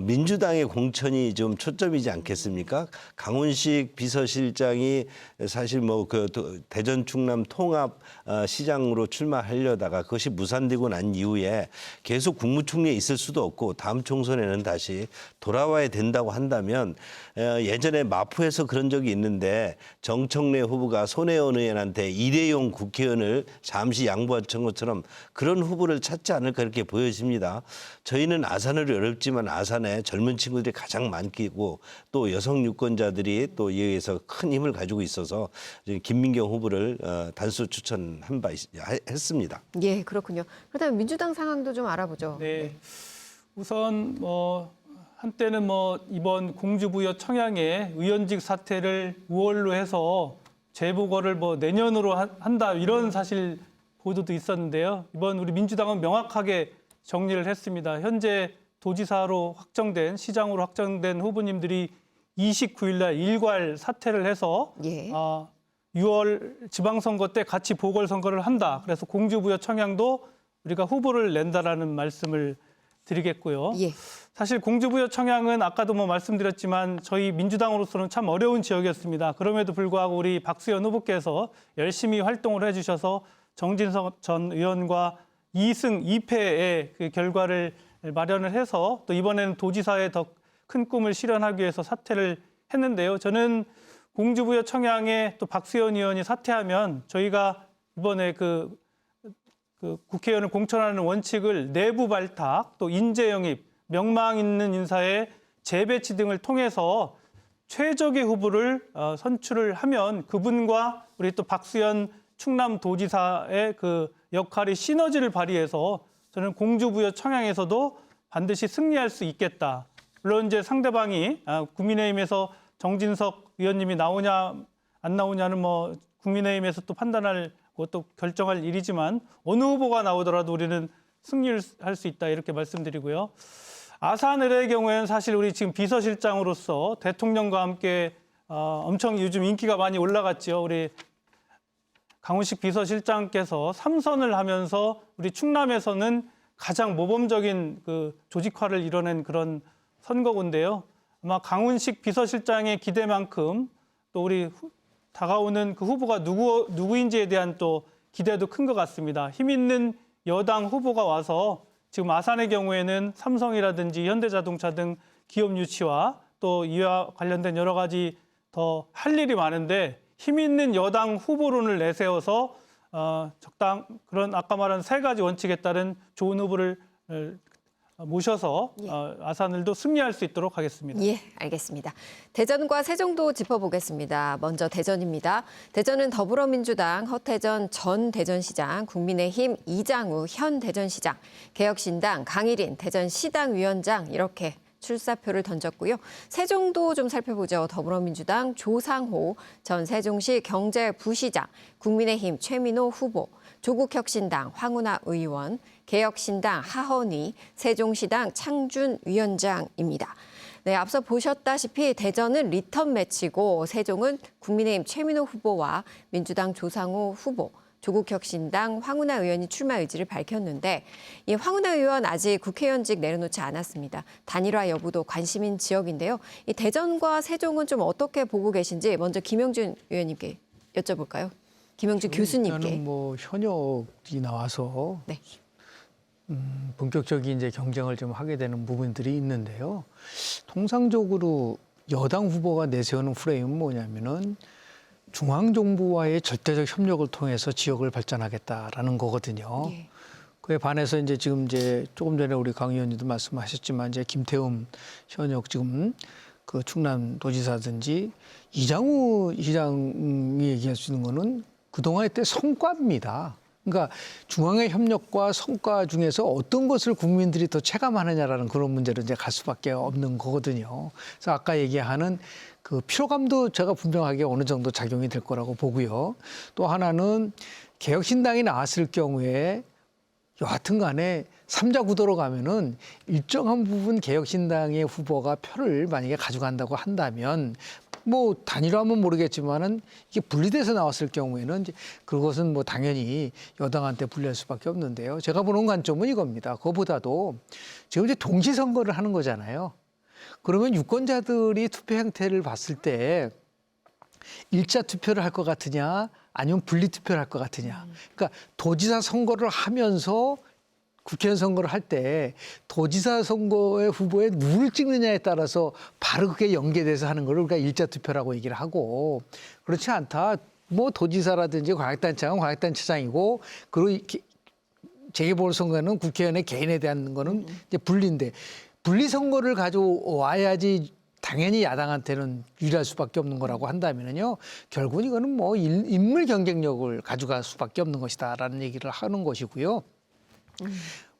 민주당의 공천이 좀 초점이지 않겠습니까? 강훈식 비서실장이 사실 뭐 그 대전 충남 통합 시장으로 출마하려다가 그것이 무산되고 난 이후에 계속 국무총리에 있을 수도 없고 다음 총선에는 다시 돌아와야 된다고 한다면 예전에 마포에서 그런 적이 있는데 정청래 후보가 손혜원 의원한테 일회용 국회의원을 잠시 양보했던 것처럼 그런 후보를 찾지 않을까 이렇게 보여집니다. 저희는 아산을 어렵지만 아산에 젊은 친구들이 가장 많고 또 여성 유권자들이 또 이에 의해서 큰 힘을 가지고 있어서 김민경 후보를 단수 추천한 바 했습니다. 예, 그렇군요. 그렇다면 민주당 상황도 좀 알아보죠. 네. 우선 한때는 이번 공주부여 청양의 의원직 사퇴를 우월로 해서 재보궐을 내년으로 한다 이런 사실 보도도 있었는데요. 이번 우리 민주당은 명확하게 정리를 했습니다. 현재 도지사로 확정된 시장으로 확정된 후보님들이 29일 날 일괄 사퇴를 해서 예. 6월 지방선거 때 같이 보궐선거를 한다. 그래서 공주부여 청양도 우리가 후보를 낸다라는 말씀을 드리겠고요. 예. 사실 공주부여 청양은 아까도 말씀드렸지만 저희 민주당으로서는 참 어려운 지역이었습니다. 그럼에도 불구하고 우리 박수현 후보께서 열심히 활동을 해주셔서 정진석 전 의원과 2승 2패의 그 결과를 마련을 해서 또 이번에는 도지사의 더 큰 꿈을 실현하기 위해서 사퇴를 했는데요. 저는 공주부여 청양에 또 박수현 의원이 사퇴하면 저희가 이번에 그 국회의원을 공천하는 원칙을 내부 발탁, 또 인재 영입, 명망 있는 인사의 재배치 등을 통해서 최적의 후보를 선출을 하면 그분과 우리 또 박수현 충남도지사의 그 역할이 시너지를 발휘해서 저는 공주부여 청양에서도 반드시 승리할 수 있겠다. 물론 이제 상대방이 국민의힘에서 정진석 의원님이 나오냐 안 나오냐는 국민의힘에서 또 판단할 또 결정할 일이지만 어느 후보가 나오더라도 우리는 승리를 할 수 있다 이렇게 말씀드리고요. 아산 의뢰의 경우에는 사실 우리 지금 비서실장으로서 대통령과 함께 엄청 요즘 인기가 많이 올라갔죠. 우리 강훈식 비서실장께서 3선을 하면서 우리 충남에서는 가장 모범적인 그 조직화를 이뤄낸 그런 선거구인데요. 아마 강훈식 비서실장의 기대만큼 또 우리 다가오는 그 후보가 누구인지에 대한 또 기대도 큰 것 같습니다. 힘 있는 여당 후보가 와서 지금 아산의 경우에는 삼성이라든지 현대자동차 등 기업 유치와 또 이와 관련된 여러 가지 더 할 일이 많은데 힘 있는 여당 후보론을 내세워서 그런 아까 말한 세 가지 원칙에 따른 좋은 후보를 모셔서 아산을도 승리할 수 있도록 하겠습니다. 예, 알겠습니다. 대전과 세종도 짚어보겠습니다. 먼저 대전입니다. 대전은 더불어민주당 허태전 전 대전시장, 국민의힘 이장우 현 대전시장, 개혁신당 강일인 대전시당 위원장 이렇게 출사표를 던졌고요. 세종도 좀 살펴보죠. 더불어민주당 조상호 전 세종시 경제부시장, 국민의힘 최민호 후보, 조국혁신당 황운하 의원, 개혁신당 하헌위, 세종시당 창준 위원장입니다. 네, 앞서 보셨다시피 대전은 리턴 매치고 세종은 국민의힘 최민호 후보와 민주당 조상호 후보, 조국혁신당 황운하 의원이 출마 의지를 밝혔는데 이 황운하 의원 아직 국회의원직 내려놓지 않았습니다. 단일화 여부도 관심인 지역인데요. 이 대전과 세종은 좀 어떻게 보고 계신지 먼저 김영준 의원님께 여쭤볼까요? 김영준 교수님께. 일단은 뭐 현역이 나와서 네. 본격적인 이제 경쟁을 좀 하게 되는 부분들이 있는데요. 통상적으로 여당 후보가 내세우는 프레임은 뭐냐면은 중앙정부와의 절대적 협력을 통해서 지역을 발전하겠다라는 거거든요. 예. 그에 반해서 이제 지금 이제 조금 전에 우리 강 의원님도 말씀하셨지만 이제 김태흠 현역 지금 그 충남도지사든지 이장우 시장이 얘기할 수 있는 거는 그동안의 때 성과입니다. 그러니까 중앙의 협력과 성과 중에서 어떤 것을 국민들이 더 체감하느냐라는 그런 문제로 이제 갈 수밖에 없는 거거든요. 그래서 아까 얘기하는 그 피로감도 제가 분명하게 어느 정도 작용이 될 거라고 보고요. 또 하나는 개혁신당이 나왔을 경우에 여하튼 간에 3자 구도로 가면은 일정한 부분 개혁신당의 후보가 표를 만약에 가져간다고 한다면 뭐 단일화면 모르겠지만은 이게 분리돼서 나왔을 경우에는 이제 그것은 뭐 당연히 여당한테 불리할 수밖에 없는데요. 제가 보는 관점은 이겁니다. 그거보다도 지금 이제 동시선거를 하는 거잖아요. 그러면 유권자들이 투표 행태를 봤을 때 일자 투표를 할 것 같으냐 아니면 분리 투표를 할 것 같으냐. 그러니까 도지사 선거를 하면서 국회의원 선거를 할 때 도지사 선거의 후보에 누굴 찍느냐에 따라서 바로 그게 연계돼서 하는 거를 우리가 일자 투표라고 얘기를 하고 그렇지 않다. 뭐 도지사라든지 광역단체장은 광역단체장이고 그리고 재보궐선거는 국회의원의 개인에 대한 거는 이제 분리인데 분리 선거를 가져와야지 당연히 야당한테는 유리할 수밖에 없는 거라고 한다면요. 결국은 이거는 뭐 인물 경쟁력을 가져갈 수밖에 없는 것이다라는 얘기를 하는 것이고요.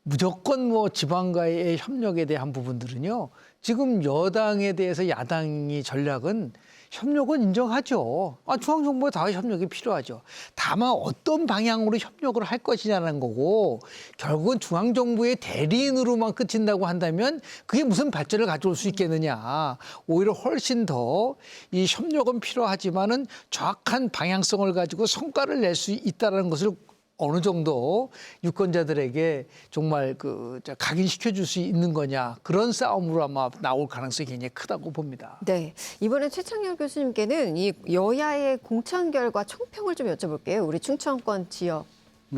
무조건 뭐 지방과의 협력에 대한 부분들은요. 지금 여당에 대해서 야당이 전략은 협력은 인정하죠. 중앙정부에 다 협력이 필요하죠. 다만 어떤 방향으로 협력을 할 것이냐는 거고 결국은 중앙정부의 대리인으로만 그친다고 한다면 그게 무슨 발전을 가져올 수 있겠느냐. 오히려 훨씬 더 이 협력은 필요하지만은 정확한 방향성을 가지고 성과를 낼 수 있다는 것을 어느 정도 유권자들에게 정말 각인시켜 줄 수 있는 거냐 그런 싸움으로 아마 나올 가능성이 굉장히 크다고 봅니다. 네, 이번에 최창렬 교수님께는 이 여야의 공천 결과 총평을 좀 여쭤볼게요. 우리 충청권 지역.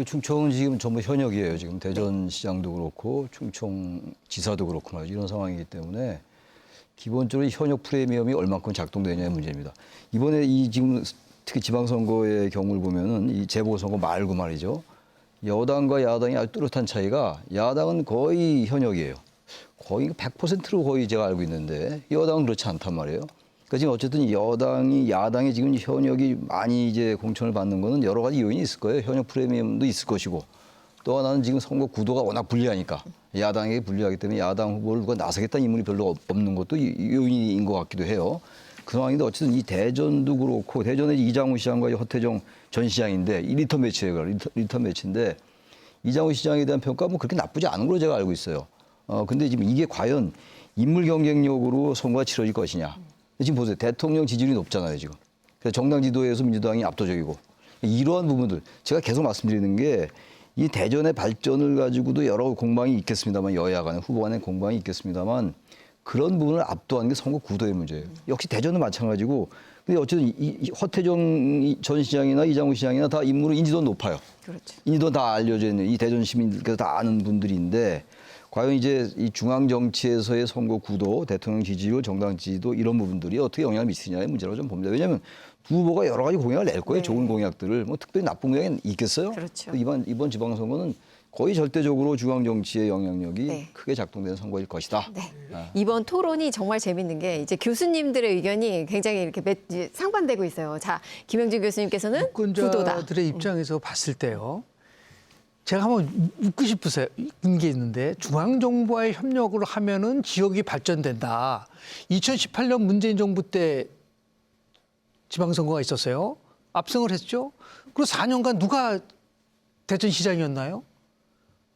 충청은 지금 전부 현역이에요. 지금 대전시장도 그렇고 충청지사도 그렇고 말이죠. 이런 상황이기 때문에 기본적으로 현역 프리미엄이 얼만큼 작동되냐의 문제입니다. 이번에 이 지금 특히 지방선거의 경우를 보면은 이 재보궐선거 말고 말이죠. 여당과 야당이 아주 뚜렷한 차이가 야당은 거의 현역이에요. 거의 100%로 거의 제가 알고 있는데 여당은 그렇지 않단 말이에요. 그러니까 지금 어쨌든 야당이 지금 현역이 많이 이제 공천을 받는 거는 여러 가지 요인이 있을 거예요. 현역 프리미엄도 있을 것이고 또 하나는 지금 선거 구도가 워낙 불리하니까 야당에게 불리하기 때문에 야당 후보를 누가 나서겠다는 인물이 별로 없는 것도 요인인 것 같기도 해요. 그 상황인데 어쨌든 이 대전도 그렇고 대전의 이장우 시장과 허태정 전 시장인데 이 리턴 매치예요. 리턴 매치인데 이장우 시장에 대한 평가 뭐 그렇게 나쁘지 않은 걸로 제가 알고 있어요. 근데 지금 이게 과연 인물 경쟁력으로 선거가 치러질 것이냐. 지금 보세요. 대통령 지지율이 높잖아요, 지금. 그래서 정당 지도에서 민주당이 압도적이고 이러한 부분들 제가 계속 말씀드리는 게 이 대전의 발전을 가지고도 여러 공방이 있겠습니다만 여야 간의 후보 간의 공방이 있겠습니다만 그런 부분을 압도하는 게 선거 구도의 문제예요. 역시 대전은 마찬가지고 근데 어쨌든 이 허태정 전 시장이나 이장우 시장이나 다 인물은 인지도는 높아요. 그렇죠. 인지도 다 알려져 있는 이 대전 시민들께서 다 아는 분들인데 과연 이제 이 중앙 정치에서의 선거 구도, 대통령 지지율, 정당 지지도 이런 부분들이 어떻게 영향을 미치느냐의 문제라고 좀 봅니다. 왜냐하면 두 후보가 여러 가지 공약을 낼 거예요. 네. 좋은 공약들을 뭐 특별히 나쁜 공약이 있겠어요? 그렇죠. 이번 지방선거는 거의 절대적으로 중앙 정치의 영향력이 네. 크게 작동되는 선거일 것이다. 네. 이번 토론이 정말 재밌는 게 이제 교수님들의 의견이 굉장히 이렇게 이제 상반되고 있어요. 자, 김영준 교수님께서는 구도다. 유권자들의 입장에서 봤을 때요. 제가 한번 묻고 싶은 게 있는데 중앙정부와의 협력을 하면은 지역이 발전된다. 2018년 문재인 정부 때 지방선거가 있었어요. 압승을 했죠. 그리고 4년간 누가 대전시장이었나요?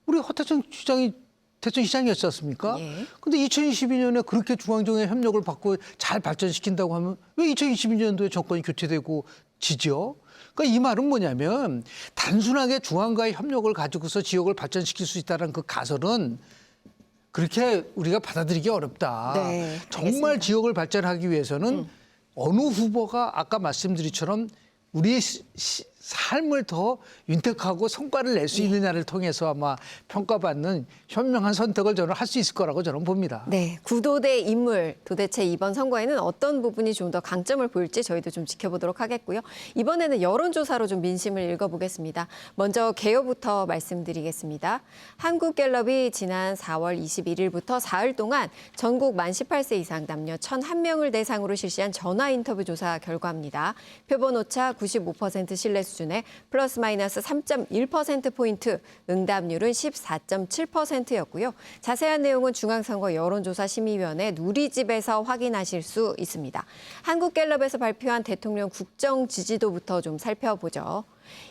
우리 허태천 시장이 대전시장이었지 않습니까? 예. 근데 2022년에 그렇게 중앙정의 협력을 받고 잘 발전시킨다고 하면 왜 2022년도에 정권이 교체되고 지죠? 그러니까 이 말은 뭐냐면 단순하게 중앙과의 협력을 가지고서 지역을 발전시킬 수 있다는 그 가설은 그렇게 우리가 받아들이기 어렵다. 네, 정말 알겠습니다. 지역을 발전하기 위해서는 어느 후보가 아까 말씀드리처럼 우리의 삶을 더 윤택하고 성과를 낼 수 있느냐를 통해서 아마 평가받는 현명한 선택을 저는 할 수 있을 거라고 저는 봅니다. 네, 구도 대 인물 도대체 이번 선거에는 어떤 부분이 좀 더 강점을 보일지 저희도 좀 지켜보도록 하겠고요. 이번에는 여론조사로 좀 민심을 읽어보겠습니다. 먼저 개요부터 말씀드리겠습니다. 한국갤럽이 지난 4월 21일부터 사흘 동안 전국 만 18세 이상 남녀 1,001명을 대상으로 실시한 전화 인터뷰 조사 결과입니다. 표본 오차 95% 신뢰 수준에 플러스 마이너스 3.1%포인트, 응답률은 14.7%였고요. 자세한 내용은 중앙선거 여론조사심의위원회 누리집에서 확인하실 수 있습니다. 한국갤럽에서 발표한 대통령 국정 지지도부터 좀 살펴보죠.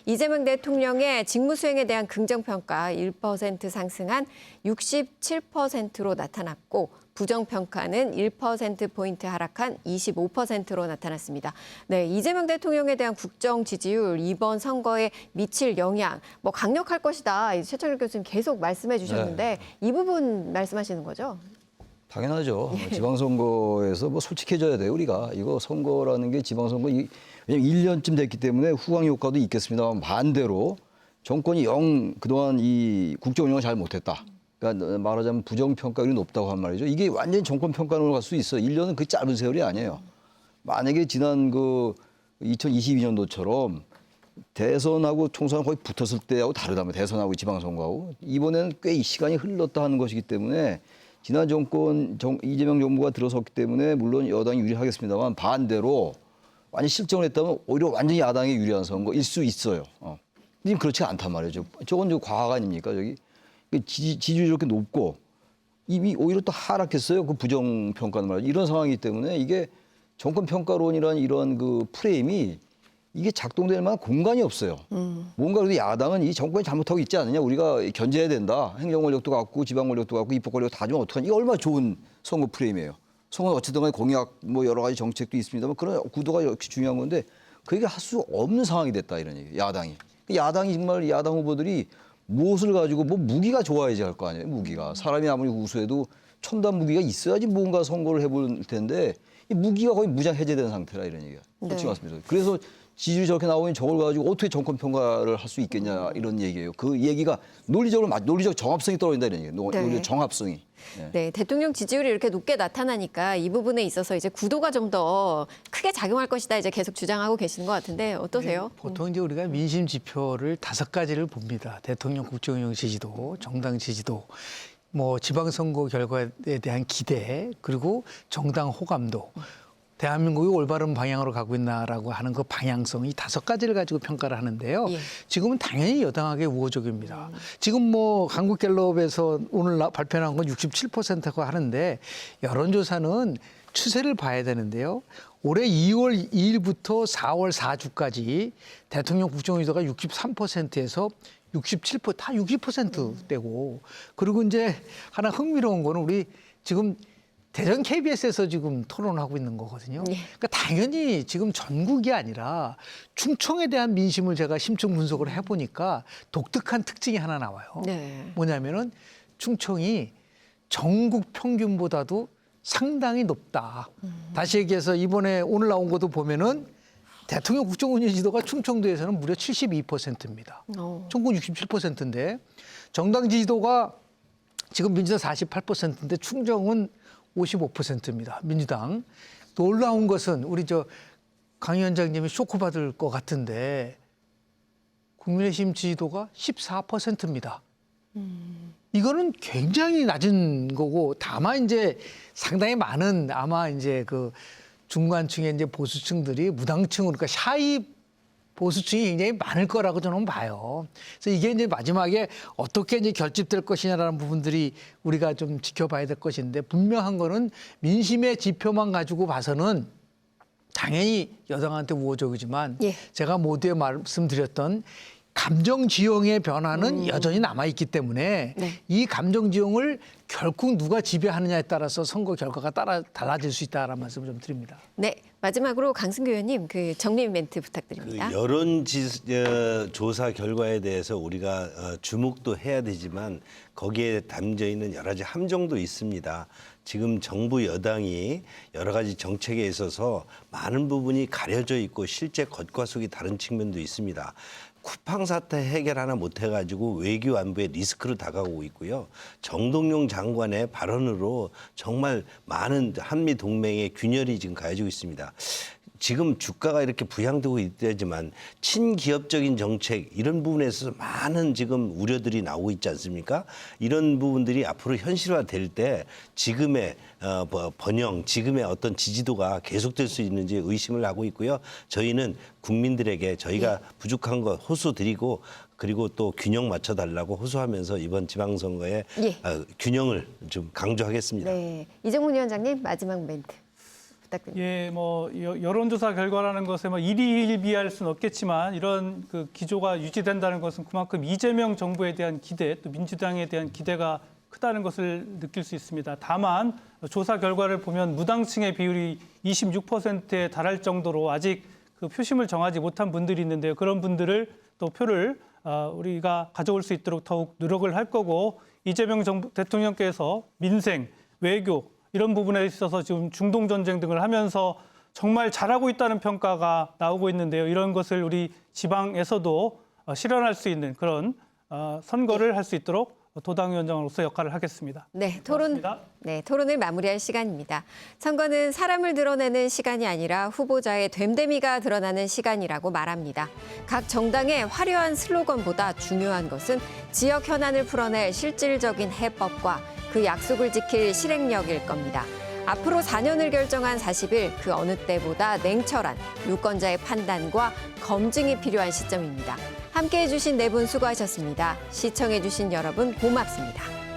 이재명 대통령의 직무 수행에 대한 긍정평가 1% 상승한 67%로 나타났고 부정평가는 1%포인트 하락한 25%로 나타났습니다. 네, 이재명 대통령에 대한 국정 지지율 이번 선거에 미칠 영향 뭐 강력할 것이다. 최철규 교수님 계속 말씀해 주셨는데 이 부분 말씀하시는 거죠? 당연하죠. 지방선거에서 뭐 솔직해져야 돼요, 우리가. 이거 선거라는 게 지방선거, 왜냐면 1년쯤 됐기 때문에 후광 효과도 있겠습니다만 반대로 정권이 그동안 이 국정 운영을 잘 못했다. 그러니까 말하자면 부정평가율이 높다고 한 말이죠. 이게 완전히 정권 평가론으로 갈 수 있어요. 1년은 그 짧은 세월이 아니에요. 만약에 지난 그 2022년도처럼 대선하고 총선 거의 붙었을 때하고 다르다면 대선하고 지방선거하고 이번에는 꽤 시간이 흘렀다 하는 것이기 때문에 지난 정권 이재명 정부가 들어섰기 때문에 물론 여당이 유리하겠습니다만 반대로 완전히 실정을 했다면 오히려 완전히 야당이 유리한 선거일 수 있어요. 지금 그렇지 않단 말이죠. 저건 저 과학 아닙니까? 저기 지지율이 이렇게 높고 이미 오히려 또 하락했어요. 그 부정평가는 말이죠. 이런 상황이기 때문에 이게 정권평가론이라는 이런 그 프레임이 이게 작동될 만한 공간이 없어요. 뭔가 그래도 야당은 이 정권이 잘못하고 있지 않느냐. 우리가 견제해야 된다. 행정 권력도 갖고 지방 권력도 갖고 입법 권력 다 주면 어떡하냐. 이게 얼마나 좋은 선거 프레임이에요. 선거는 어쨌든 간에 공약 뭐 여러 가지 정책도 있습니다만 그런 구도가 역시 중요한 건데 그게 할 수 없는 상황이 됐다 이런 얘기예요. 야당이. 야당이 정말 야당 후보들이 무엇을 가지고 뭐 무기가 좋아야지 할 거 아니에요. 무기가. 사람이 아무리 우수해도 첨단 무기가 있어야지 뭔가 선거를 해볼 텐데 이 무기가 거의 무장 해제된 상태라 이런 얘기가. 솔직히 말씀드려요. 그래서 지지율이 저렇게 나오면 저걸 가지고 어떻게 정권 평가를 할 수 있겠냐 이런 얘기예요. 그 얘기가 논리적 정합성이 떨어진다 이런 얘기예요. 논리적 정합성이. 네, 대통령 지지율이 이렇게 높게 나타나니까 이 부분에 있어서 이제 구도가 좀 더 크게 작용할 것이다 이제 계속 주장하고 계시는 것 같은데 어떠세요? 보통 이제 우리가 민심 지표를 5가지를 봅니다. 대통령 국정운영 지지도, 정당 지지도, 뭐 지방선거 결과에 대한 기대, 그리고 정당 호감도. 대한민국이 올바른 방향으로 가고 있나라고 하는 그 방향성 이 5가지를 가지고 평가를 하는데요. 예. 지금은 당연히 여당에게 우호적입니다. 지금 뭐 한국갤럽에서 오늘 발표한 건 67%가 하는데 여론조사는 추세를 봐야 되는데요. 올해 2월 2일부터 4월 4주까지 대통령 국정의도가 63%에서 67%, 다 60%대고 그리고 이제 하나 흥미로운 거는 우리 지금 대전 KBS에서 지금 토론하고 있는 거거든요. 그러니까 당연히 지금 전국이 아니라 충청에 대한 민심을 제가 심층 분석을 해보니까 독특한 특징이 하나 나와요. 네. 뭐냐면은 충청이 전국 평균보다도 상당히 높다. 다시 얘기해서 이번에 오늘 나온 것도 보면은 대통령 국정운영 지도가 충청도에서는 무려 72%입니다. 전국 67%인데 정당 지지도가 지금 민주당 48%인데 충청은 55%입니다. 민주당. 또 놀라운 것은 우리 강 위원장님이 쇼크받을 것 같은데 국민의힘 지지도가 14%입니다. 이거는 굉장히 낮은 거고 다만 이제 상당히 많은 아마 이제 그 중간층의 이제 보수층들이 무당층으로 그러니까 샤이 보수층이 굉장히 많을 거라고 저는 봐요. 그래서 이게 이제 마지막에 어떻게 이제 결집될 것이냐라는 부분들이 우리가 좀 지켜봐야 될 것인데 분명한 거는 민심의 지표만 가지고 봐서는 당연히 여당한테 우호적이지만 예. 제가 모두에 말씀드렸던 감정 지형의 변화는 여전히 남아있기 때문에 네. 이 감정 지형을 결국 누가 지배하느냐에 따라서 선거 결과가 달라질 수 있다라는 말씀을 좀 드립니다. 네, 마지막으로 강승규 의원님 그 정리 멘트 부탁드립니다. 여론조사 결과에 대해서 우리가 주목도 해야 되지만 거기에 담겨 있는 여러 가지 함정도 있습니다. 지금 정부 여당이 여러 가지 정책에 있어서 많은 부분이 가려져 있고 실제 겉과 속이 다른 측면도 있습니다. 쿠팡 사태 해결 하나 못 해가지고 외교 안보에 리스크로 다가오고 있고요. 정동영 장관의 발언으로 정말 많은 한미 동맹의 균열이 지금 가해지고 있습니다. 지금 주가가 이렇게 부양되고 있다지만 친기업적인 정책 이런 부분에 있어서 많은 지금 우려들이 나오고 있지 않습니까? 이런 부분들이 앞으로 현실화될 때 지금의 번영, 지금의 어떤 지지도가 계속될 수 있는지 의심을 하고 있고요. 저희는 국민들에게 저희가 부족한 것 호소드리고 그리고 또 균형 맞춰달라고 호소하면서 이번 지방선거에 예. 균형을 좀 강조하겠습니다. 네, 이정문 위원장님 마지막 멘트 부탁드립니다. 예, 뭐 여론조사 결과라는 것에 뭐 일희일비할 수는 없겠지만 이런 그 기조가 유지된다는 것은 그만큼 이재명 정부에 대한 기대, 또 민주당에 대한 기대가 크다는 것을 느낄 수 있습니다. 다만 조사 결과를 보면 무당층의 비율이 26%에 달할 정도로 아직 그 표심을 정하지 못한 분들이 있는데요. 그런 분들을 또 표를 우리가 가져올 수 있도록 더욱 노력을 할 거고 이재명 대통령께서 민생, 외교 이런 부분에 있어서 지금 중동 전쟁 등을 하면서 정말 잘하고 있다는 평가가 나오고 있는데요. 이런 것을 우리 지방에서도 실현할 수 있는 그런 선거를 할 수 있도록 도당위원장으로서 역할을 하겠습니다. 네, 고맙습니다. 토론을 마무리할 시간입니다. 선거는 사람을 드러내는 시간이 아니라 후보자의 됨됨이가 드러나는 시간이라고 말합니다. 각 정당의 화려한 슬로건보다 중요한 것은 지역 현안을 풀어낼 실질적인 해법과 그 약속을 지킬 실행력일 겁니다. 앞으로 4년을 결정한 40일 그 어느 때보다 냉철한 유권자의 판단과 검증이 필요한 시점입니다. 함께해 주신 네 분 수고하셨습니다. 시청해 주신 여러분 고맙습니다.